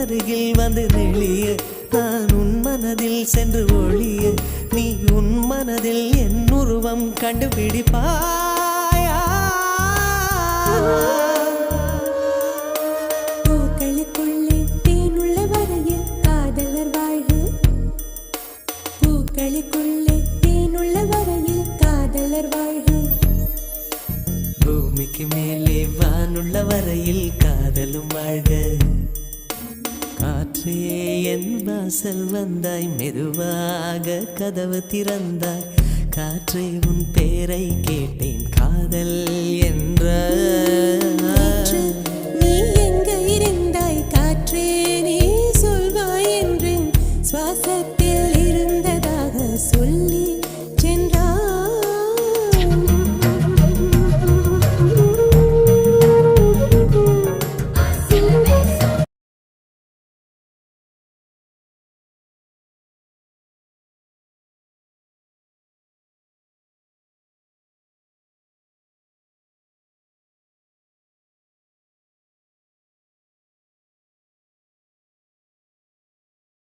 அருகில் வந்து நெளிய நான் உன் மனதில் சென்று ஒளிய நீ உன் மனதில் என் உருவம் கண்டுபிடிப்பாயா பூக்களுக்குள்ளே தேனுள்ள வரையில் காதலர் வாழ்வு பூக்களுக்குள்ளே தேனுள்ள வரையில் காதலர் வாழ்வு பூமிக்கு மேலே வானுள்ள வரையில் காதலும் வாழ்க காற்றே என் வாசல் வந்தாய் மெதுவாக கதவு திறந்தாய் காற்றே உன் பேரை கேட்டேன் காதல் என்ற